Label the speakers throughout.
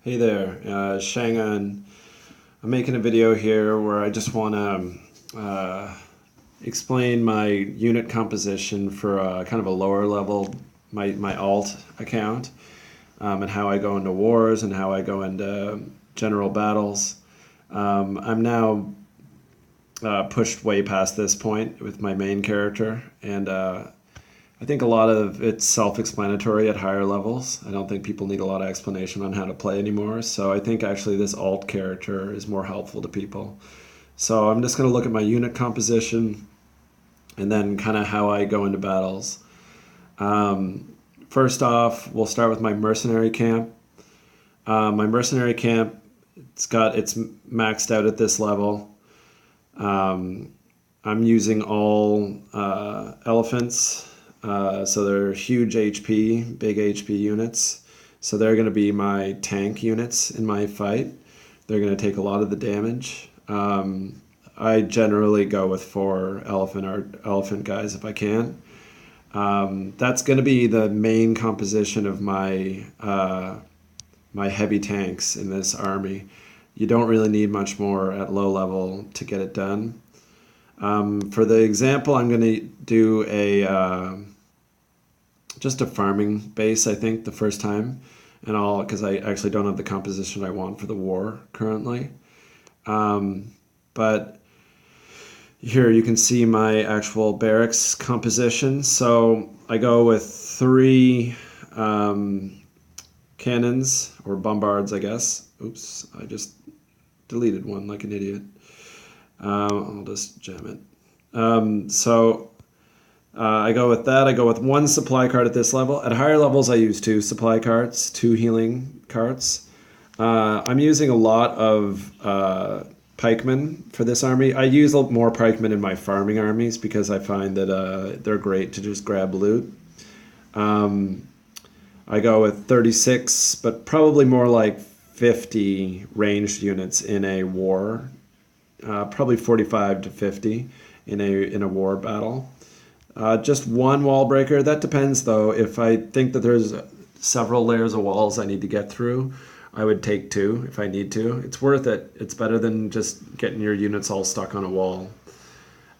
Speaker 1: Hey there, Shangan. I'm making a video here where I just want to explain my unit composition for kind of a lower level, my alt account, and how I go into wars and how I go into general battles. I'm now pushed way past this point with my main character, and I think a lot of it's self-explanatory at higher levels. I don't think people need a lot of explanation on how to play anymore. So I think actually this alt character is more helpful to people. So I'm just going to look at my unit composition and then kind of how I go into battles. First off, we'll start with my mercenary camp. My mercenary camp, it's maxed out at this level. I'm using all elephants. So they're huge HP, big HP units. So they're going to be my tank units in my fight. They're going to take a lot of the damage. I generally go with 4 elephant guys if I can. That's going to be the main composition of my my heavy tanks in this army. You don't really need much more at low level to get it done. For the example, I'm going to do just a farming base, I think, the first time, and because I actually don't have the composition I want for the war currently. But here you can see my actual barracks composition. So I go with 3 cannons, or bombards, I guess. Oops, I just deleted one like an idiot. I'll just jam it. I go with that. I go with 1 supply cart at this level. At higher levels, I use 2 supply carts, 2 healing carts. I'm using a lot of pikemen for this army. I use more pikemen in my farming armies because I find that they're great to just grab loot. I go with 36, but probably more like 50 ranged units in a war. Probably 45 to 50 in a war battle. Just 1 wall breaker. That depends, though. If I think that there's several layers of walls I need to get through, I would take 2 if I need to. It's worth it. It's better than just getting your units all stuck on a wall.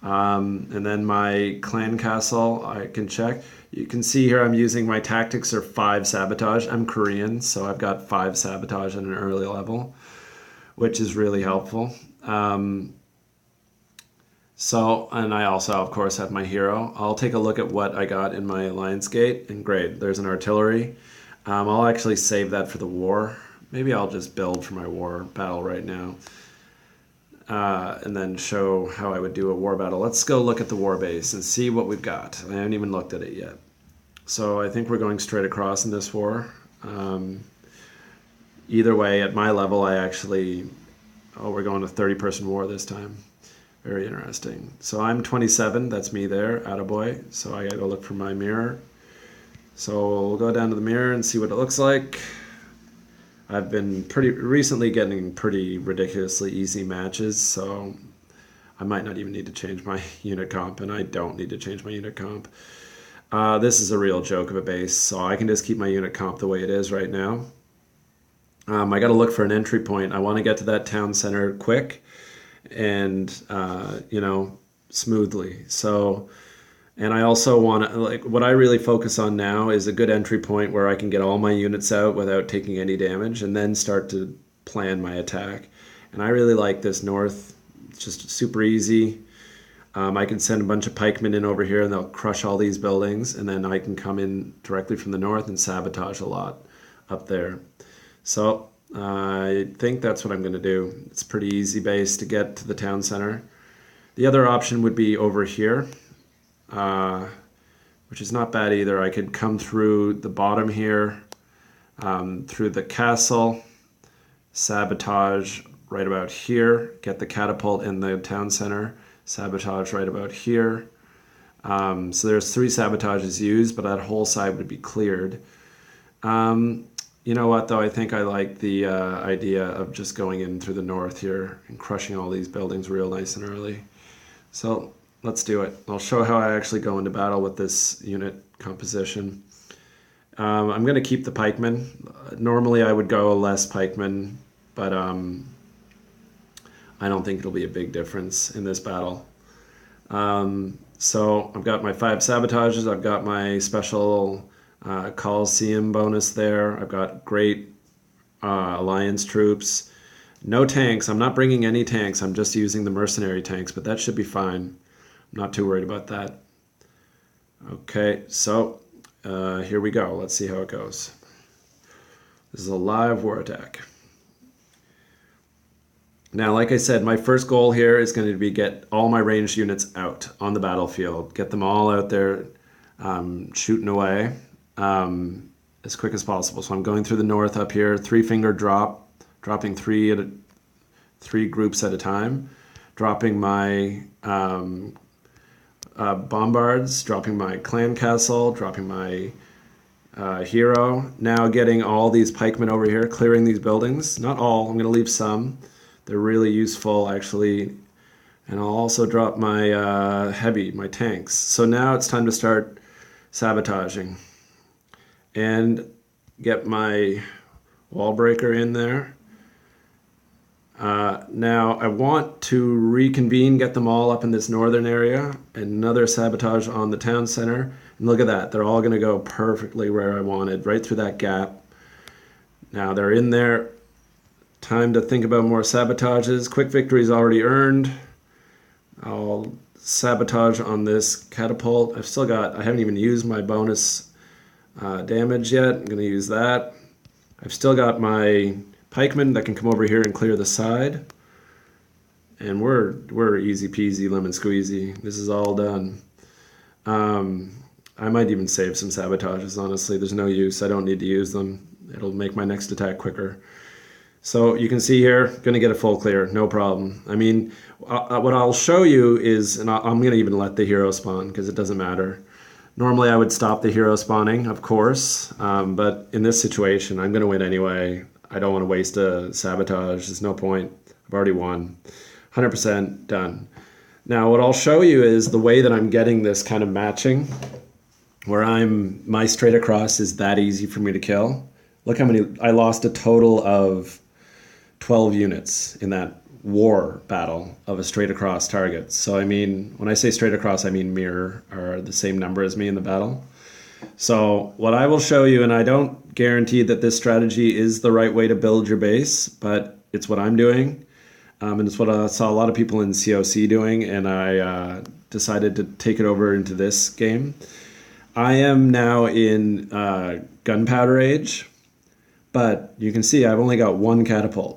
Speaker 1: And then my clan castle, I can check. You can see here I'm using my tactics are 5 sabotage. I'm Korean, so I've got 5 sabotage at an early level, which is really helpful. And I also, of course, have my hero. I'll take a look at what I got in my alliance gate, and great, there's an artillery. I'll actually save that for the war. Maybe I'll just build for my war battle right now, and then show how I would do a war battle. Let's go look at the war base and see what we've got. I haven't even looked at it yet. So I think we're going straight across in this war. Either way, at my level, we're going to 30-person war this time. Very interesting. So I'm 27. That's me there, attaboy. So I gotta look for my mirror. So we'll go down to the mirror and see what it looks like. I've been recently getting pretty ridiculously easy matches, so I might not even need to change my unit comp, and I don't need to change my unit comp. This is a real joke of a base, so I can just keep my unit comp the way it is right now. I gotta look for an entry point. I want to get to that town center quick and smoothly. So, and I also want to, what I really focus on now is a good entry point where I can get all my units out without taking any damage, and then start to plan my attack. And I really like this north. It's just super easy. I can send a bunch of pikemen in over here and they'll crush all these buildings, and then I can come in directly from the north and sabotage a lot up there. So I think that's what I'm going to do. It's a pretty easy base to get to the town center. The other option would be over here, which is not bad either. I could come through the bottom here, through the castle, sabotage right about here, get the catapult in the town center, sabotage right about here. So there's 3 sabotages used, but that whole side would be cleared. You know what, though? I think I like the idea of just going in through the north here and crushing all these buildings real nice and early. So let's do it. I'll show how I actually go into battle with this unit composition. I'm going to keep the pikemen. Normally I would go less pikemen, but I don't think it'll be a big difference in this battle. So I've got my 5 sabotages. I've got my special Coliseum bonus there. I've got great Alliance troops. No tanks. I'm not bringing any tanks. I'm just using the mercenary tanks, but that should be fine. I'm not too worried about that. Okay, so here we go. Let's see how it goes. This is a live war attack. Now, like I said, my first goal here is going to be get all my ranged units out on the battlefield. Get them all out there shooting away as quick as possible. So I'm going through the north up here, 3-finger drop, dropping three groups at a time, dropping my bombards, dropping my clan castle, dropping my hero. Now getting all these pikemen over here, clearing these buildings. Not all, I'm going to leave some. They're really useful, actually. And I'll also drop my my tanks. So now it's time to start sabotaging. And get my wall breaker in there. Now I want to reconvene, get them all up in this northern area. Another sabotage on the town center. And look at that. They're all going to go perfectly where I wanted, right through that gap. Now they're in there. Time to think about more sabotages. Quick victory's already earned. I'll sabotage on this catapult. I haven't even used my bonus damage yet. I'm going to use that. I've still got my pikemen that can come over here and clear the side. And we're easy peasy lemon squeezy. This is all done. I might even save some sabotages, honestly. There's no use. I don't need to use them. It'll make my next attack quicker. So you can see here, going to get a full clear, no problem. I mean, what I'll show you is, and I'm going to even let the hero spawn because it doesn't matter. Normally I would stop the hero spawning, of course, but in this situation, I'm going to win anyway. I don't want to waste a sabotage. There's no point. I've already won. 100% done. Now what I'll show you is the way that I'm getting this kind of matching, where my straight across is that easy for me to kill. Look how many, I lost a total of 12 units in that war battle of a straight across target. So I mean, when I say straight across, I mean mirror are the same number as me in the battle. So what I will show you, and I don't guarantee that this strategy is the right way to build your base, but it's what I'm doing. And it's what I saw a lot of people in COC doing, and I decided to take it over into this game. I am now in Gunpowder Age, but you can see I've only got 1 catapult.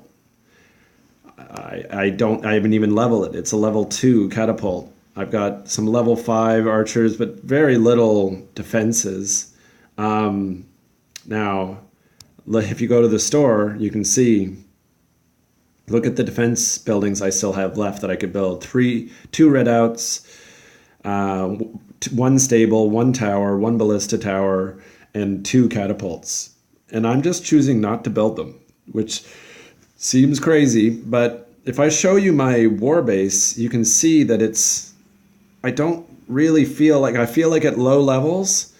Speaker 1: I haven't even leveled it. It's a level 2 catapult. I've got some level 5 archers, but very little defenses. Now, if you go to the store, you can see, look at the defense buildings I still have left that I could build. 2 redouts, 1 stable, 1 tower, 1 ballista tower, and 2 catapults. And I'm just choosing not to build them, which seems crazy, but if I show you my war base, you can see that I don't really feel like at low levels,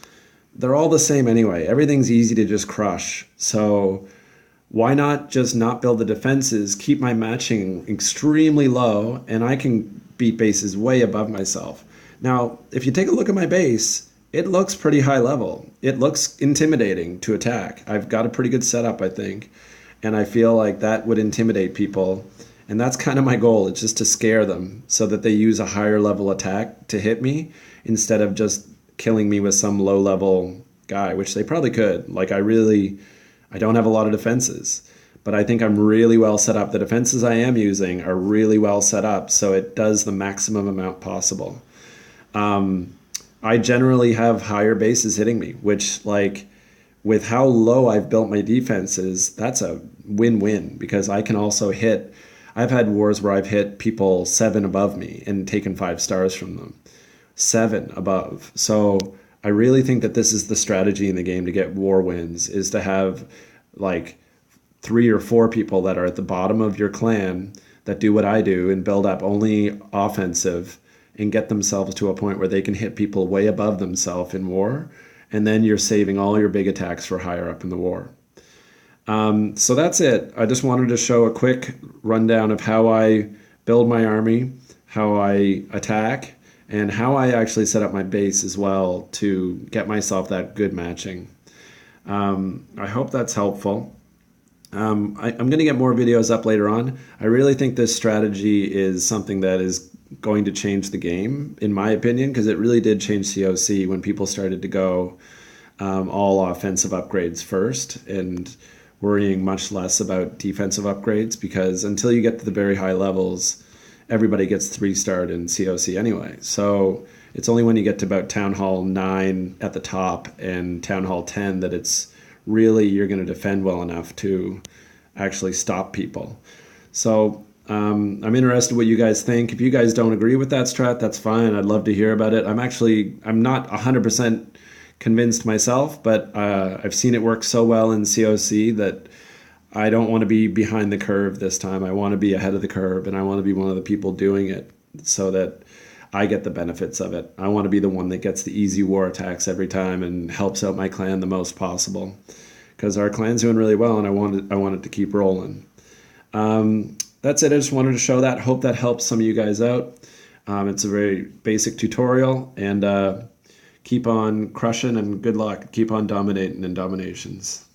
Speaker 1: they're all the same anyway. Everything's easy to just crush. So why not just not build the defenses, keep my matching extremely low, and I can beat bases way above myself. Now, if you take a look at my base, it looks pretty high level. It looks intimidating to attack. I've got a pretty good setup, I think. And I feel like that would intimidate people. And that's kind of my goal. It's just to scare them so that they use a higher level attack to hit me instead of just killing me with some low level guy, which they probably could. Like I don't have a lot of defenses, but I think I'm really well set up. The defenses I am using are really well set up, so it does the maximum amount possible. I generally have higher bases hitting me, which like with how low I've built my defenses, that's a win-win because I can also hit. I've had wars where I've hit people 7 above me and taken 5 stars from them. 7 above. So I really think that this is the strategy in the game to get war wins, is to have like 3 or 4 people that are at the bottom of your clan that do what I do and build up only offensive and get themselves to a point where they can hit people way above themselves in war. and then you're saving all your big attacks for higher up in the war. So that's it. I just wanted to show a quick rundown of how I build my army, how I attack, and how I actually set up my base as well to get myself that good matching. I hope that's helpful. I'm going to get more videos up later on. I really think this strategy is something that is going to change the game, in my opinion, because it really did change COC when people started to go all offensive upgrades first and worrying much less about defensive upgrades, because until you get to the very high levels, everybody gets 3-starred in COC anyway. So it's only when you get to about Town Hall 9 at the top and Town Hall 10 that it's really you're going to defend well enough to actually stop people. So I'm interested what you guys think. If you guys don't agree with that strat, that's fine. I'd love to hear about it. I'm not 100% convinced myself, but I've seen it work so well in COC that I don't want to be behind the curve this time. I want to be ahead of the curve, and I want to be one of the people doing it so that I get the benefits of it. I want to be the one that gets the easy war attacks every time and helps out my clan the most possible, because our clan's doing really well, and I want it to keep rolling. That's it. I just wanted to show that. Hope that helps some of you guys out. It's a very basic tutorial, and keep on crushing and good luck. Keep on dominating in Dominations.